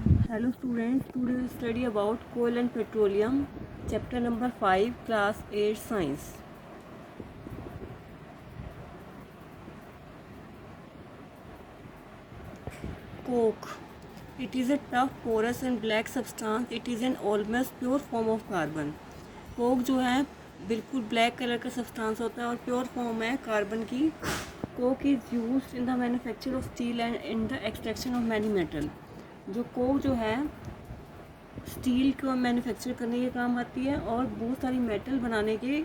Hello students, today we study about coal and petroleum, chapter number 5, class 8 science. Coke. It is a tough, porous and black substance. It is an almost pure form of carbon. Coke जो है बिल्कुल black colour का substance होता है और pure form है carbon की. Coke is used in the manufacture of steel and in the extraction of many metal. जो कोक जो है स्टील को मैन्युफैक्चर करने के काम आती है और बहुत सारी मेटल बनाने के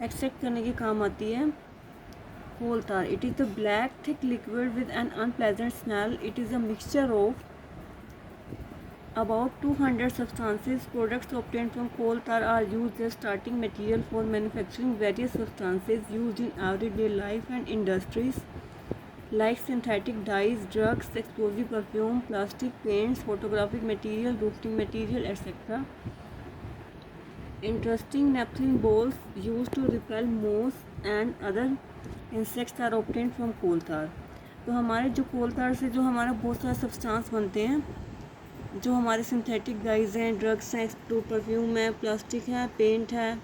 एक्सट्रैक्ट करने के काम आती है. कोल tar. It is a black thick liquid with an unpleasant smell. It is a mixture of about 200 substances. Products obtained from coal tar are used as starting material for manufacturing various substances used in everyday life and industries like synthetic dyes, drugs, explosive perfume, plastic paints, photographic material, roofing material, etc. Interesting naphthalene balls used to repel moths and other insects are obtained from coal tar. तो हमारे जो कोल तार से जो हमारा बहुत सारे substance बनते हैं, जो हमारे सिंथेटिक डाइज हैं, ड्रग्स हैं, परफ्यूम है, प्लास्टिक है, पेंट है,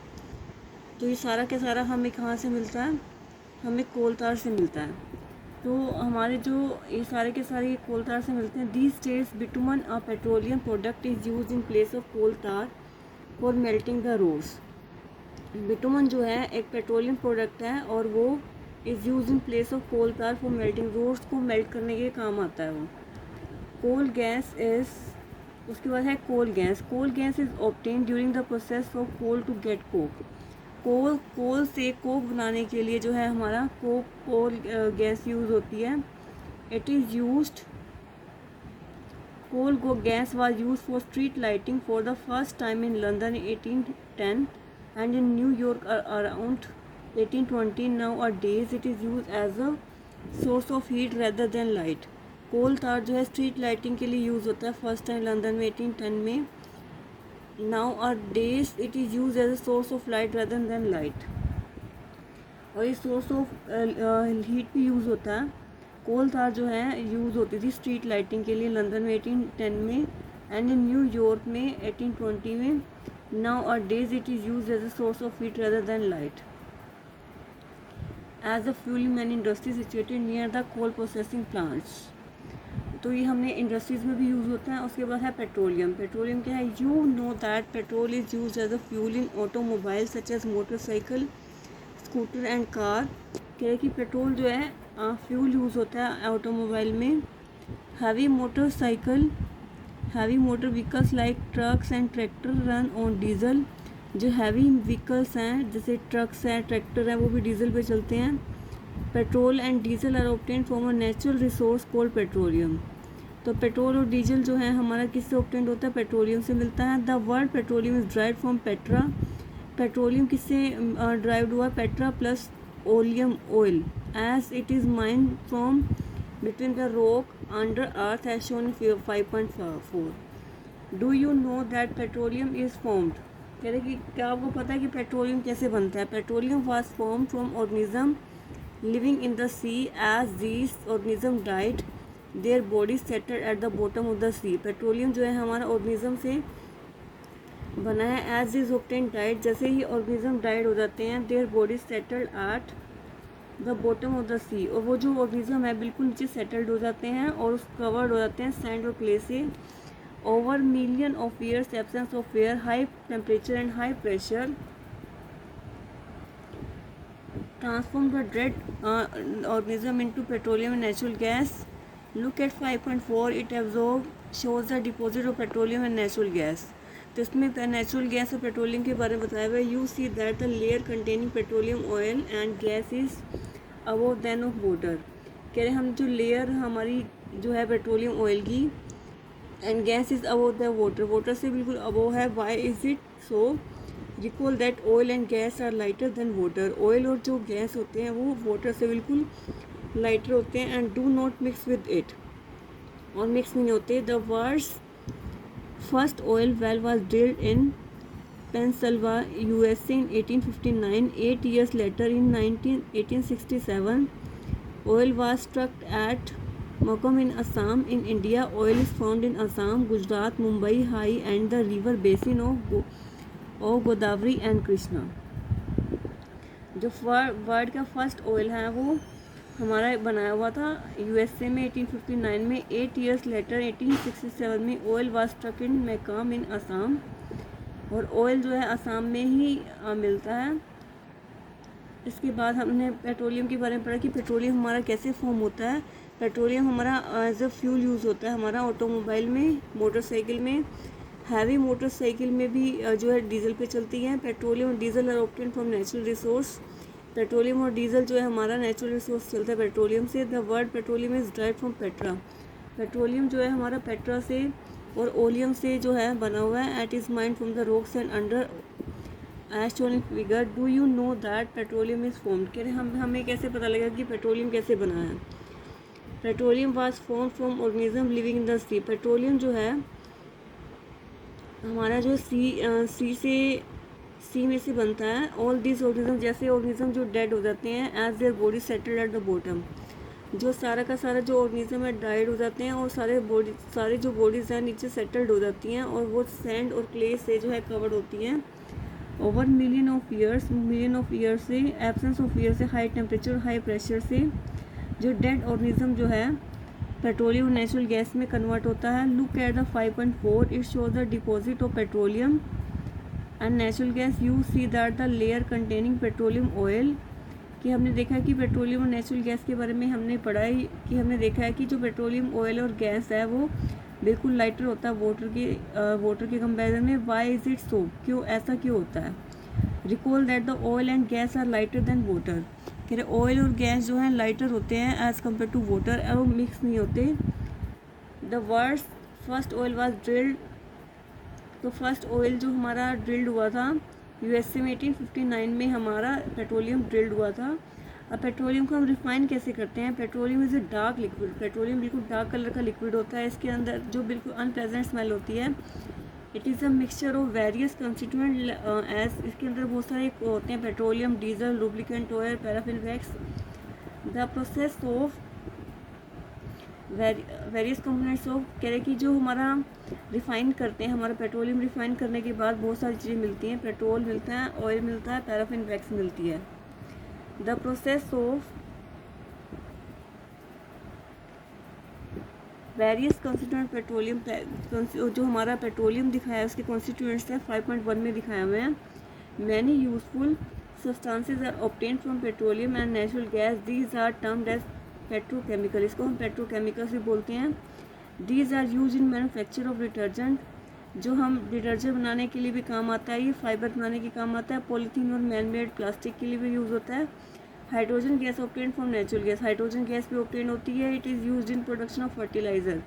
तो ये सारा का सारा हमें कहाँ से मिलता है? हमें कोल तार से मिलता है. तो हमारे जो ये सारे के सारे कोल तार से मिलते हैं. These days bitumen a petroleum product is use in place of coal tar for melting the roads. Bitumen जो है एक पेट्रोलियम प्रोडक्ट है और वो is use in place of coal tar for melting roads को मेल्ट करने के काम आता है वो. कोल गैस इज़, उसके बाद है coal gas. Coal gas is obtain during the process of coal to get coke. Coal से कोक बनाने के लिए जो है हमारा कोल गैस यूज़ होती है. It is used Coal gas was used for street lighting for the first time in London in 1810 and in New York around 1820. Nowadays it is used as a source of heat rather than light. कोल तार जो है street lighting के लिए use होता है first time London में 1810 में. Nowadays it is used as a source of light rather than light. और ये सोर्स ऑफ हीट भी यूज़ होता है. कोल तार जो है यूज़ होती थी स्ट्रीट लाइटिंग के लिए लंदन में 1810 में एंड इन न्यूयॉर्क में 1820 में. Nowadays it is used as a source of heat rather than light. As a fuel in many industries situated near the coal processing plants. तो ये हमने इंडस्ट्रीज़ में भी यूज़ होता है. उसके बाद है पेट्रोलियम. पेट्रोलियम क्या है? You know that petrol is use as a fuel in automobile such as motorcycle, scooter and car. कह रहे कि पेट्रोल जो है फ्यूल यूज़ होता है ऑटोमोबाइल में. Heavy motor vehicles like trucks and tractor run on diesel. जो heavy vehicles हैं जैसे ट्रक्स हैं, ट्रैक्टर हैं, वो भी डीजल पे चलते हैं. Petrol and diesel are obtain from a natural resource called petroleum. तो पेट्रोल और डीजल जो है हमारा किससे ऑब्टेन होता है? पेट्रोलियम से मिलता है. The word petroleum is drive from petra. Petroleum किससे ड्राइव्ड हुआ? Petra plus oleum oil as it is mined from between the rock under earth as shown in 5.4. Do you know that petroleum is formed? कह रहे कि क्या आपको पता है कि पेट्रोलियम कैसे बनता है? Petroleum was formed from organism living in the sea. As these organism died their bodies settled at the bottom of the sea. Petroleum जो है हमारा ऑर्गेनिज्म से बना है. एज दिस ऑब्टेन डाइड, जैसे ही ऑर्गेनिज्म डाइड हो जाते हैं, their bodies settled at the bottom of the sea. और वो जो ऑर्गेनिज्म है बिल्कुल नीचे सेटल्ड हो जाते हैं और उस कवर्ड हो जाते हैं सैंड और क्ले से. Over million of years absence of air, high temperature and high pressure transform the dead organism into petroleum and natural gas. Look at 5.4. It absorb shows the deposit of petroleum and natural gas. तो इसमें natural gas और petroleum के बारे में बताया हुआ है. You see that the layer containing petroleum oil and gas is above than of water. कह रहे हम जो लेयर हमारी जो है पेट्रोलियम ऑयल की and gas is above the water, water से बिल्कुल अबव है. Why is it so? Recall that oil and gas are lighter than water. Oil और जो गैस होते हैं वो वाटर से बिल्कुल लाइटर होते हैं. And do not mix with it, और मिक्स नहीं होते. The words first oil well was drilled in Pennsylvania, USA in 1859. 8 years later in 1867, oil was struck at Mokum in Assam. In India, oil is found in Assam, Gujarat, Mumbai High and the river basin of Godavari and Krishna. जो world का first oil है वो हमारा बनाया हुआ था USA में 1859 में। 8 years लेटर 1867 में ऑयल वाज स्ट्रक इन मैकाम इन असम, और ऑयल जो है असम में ही मिलता है। इसके बाद हमने पेट्रोलियम के बारे में पढ़ा कि पेट्रोलियम हमारा कैसे फॉर्म होता है। पेट्रोलियम हमारा एज अ फ्यूल यूज़ होता है हमारा ऑटोमोबाइल में, मोटरसाइकिल में, हैवी मोटरसाइकिल में भी जो है डीजल पे चलती है। पेट्रोलियम और diesel are obtain from natural resource. Petroleum और डीजल जो है हमारा नेचुरल रिसोर्स चलता है पेट्रोलियम से। The word petroleum is derived from petra. Petroleum जो है हमारा पेट्रा से और ओलियम से जो है बना हुआ है। It is mined from the rocks and under as shown in figure. Do you know that petroleum is formed. कह रहे हमें कैसे पता लगा कि पेट्रोलियम कैसे बना है। Petroleum was form from organism living in the sea. Petroleum जो है हमारा जो सी में से बनता है। ऑल दिस ऑर्गेनिज्म, जैसे ऑर्गेनिज्म जो डेड हो जाते हैं, as their body settled at the bottom. जो सारा का सारा जो ऑर्गेनिज्म है डाइड हो जाते हैं और सारे जो बॉडीज़ हैं नीचे सेटल्ड हो जाती हैं और वो सैंड और क्ले से जो है कवर्ड होती हैं। ओवर मिलियन ऑफ ईयर्स से, एब्सेंस ऑफ ईयर से, हाई टेम्परेचर, हाई प्रेशर से जो डेड ऑर्गेनिज्म जो है पेट्रोलियम नेचुरल गैस में कन्वर्ट होता है। Look at the 5.4, it shows the deposit of petroleum and natural gas. You see that the layer containing petroleum oil, कि हमने देखा है कि पेट्रोलियम और नेचुरल गैस के बारे में हमने पढ़ा है कि हमने देखा है कि जो पेट्रोलियम ऑयल और गैस है वो बिल्कुल लाइटर होता है वाटर के कंपेरिजन में। वाई इज़ इट सो, क्यों ऐसा क्यों होता है। Recall that the oil and gas are lighter than water. कह रहे ऑयल और गैस जो है लाइटर होते हैं एज़ कम्पेयर टू वाटर, और वो मिक्स नहीं होते। The world first oil was drilled. तो फर्स्ट ऑयल जो हमारा ड्रिल्ड हुआ था यूएसए में 1859 में हमारा पेट्रोलियम ड्रिल्ड हुआ था। अब पेट्रोलियम को हम रिफाइन कैसे करते हैं। Petroleum is a dark liquid. Petroleum बिल्कुल डार्क कलर का लिक्विड होता है। इसके अंदर जो बिल्कुल अनप्लेजेंट स्मेल होती है। It is a mixture of various constituent as, इसके अंदर बहुत सारे होते हैं petroleum, diesel, lubricant oil, paraffin wax. The process of various components of, कह रहे कि जो हमारा रिफ़ाइन करते हैं, हमारा पेट्रोलियम रिफ़ाइन करने के बाद बहुत सारी चीज़ें मिलती हैं। पेट्रोल मिलता है, ऑयल मिलता है, पैराफिन वैक्स मिलती है। The process of various constituent petroleum, जो हमारा पेट्रोलियम दिखाया है उसके कॉन्स्टिट्यूएंट्स है 5.1 में दिखाए हुए हैं। Many useful substances are obtained from petroleum and natural gas. These are termed as petrochemical, इसको हम पेट्रोकेमिकल्स भी बोलते हैं। These are use in manufacture of detergent, जो हम डिटर्जेंट बनाने के लिए भी काम आता है। ये फाइबर बनाने के काम आता है। पॉलीथीन और मैन मेड प्लास्टिक के लिए भी यूज़ होता है। Hydrogen gas obtain from natural gas, hydrogen gas भी ऑब्टेन होती है। It is used in production of fertiliser,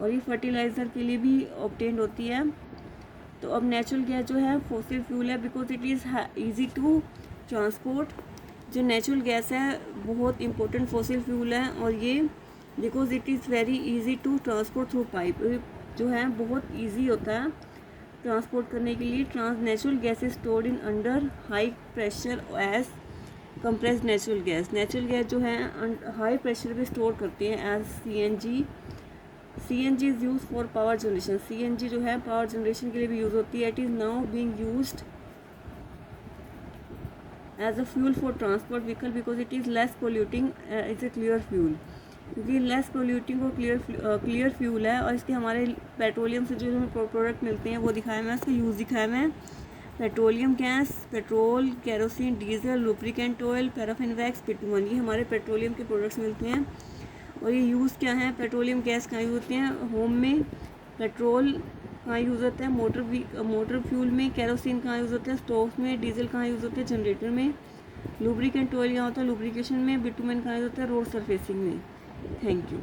और ये फर्टिलाइज़र के लिए भी ऑब्टेन होती है। तो अब नेचुरल गैस जो है फॉसिल फ्यूल है because it is easy to transport. जो नेचुरल गैस है बहुत इंपॉर्टेंट फॉसिल फ्यूल है, और ये because it is very easy to transport through pipe, जो है बहुत इजी होता है ट्रांसपोर्ट करने के लिए। Natural gas is stored in under high pressure as compressed natural gas. Natural gas जो है हाई प्रेशर पे स्टोर करते हैं as CNG. CNG is use for power generation. CNG जो है पावर जनरेशन के लिए भी यूज़ होती है। It is now being used as a fuel for transport vehicle because it is less polluting, it's a clear fuel, क्योंकि less polluting और clear fuel है। और इसके हमारे पेट्रोलियम से जो हमें प्रोडक्ट मिलते हैं वो दिखाए हुए हैं, उसका यूज़ दिखाए हुए हैं। Petroleum gas, petrol, kerosene, diesel, lubricant oil, paraffin wax, bitumen, ये हमारे पेट्रोलियम के प्रोडक्ट्स मिलते हैं। और ये यूज़ क्या है, पेट्रोलियम गैस कहाँ यूज़ होती हैं, होम में। पेट्रोल कहाँ यूज़ होता है, मोटर फ्यूल में। केरोसिन कहाँ यूज़ होता है, स्टोव में। डीजल कहाँ यूज़ होता है, जनरेटर में। लुब्रिकेंट ऑयल यहाँ होता है लुब्रिकेशन में। बिटुमन कहाँ यूज़ होता है, रोड सरफेसिंग में। Thank you.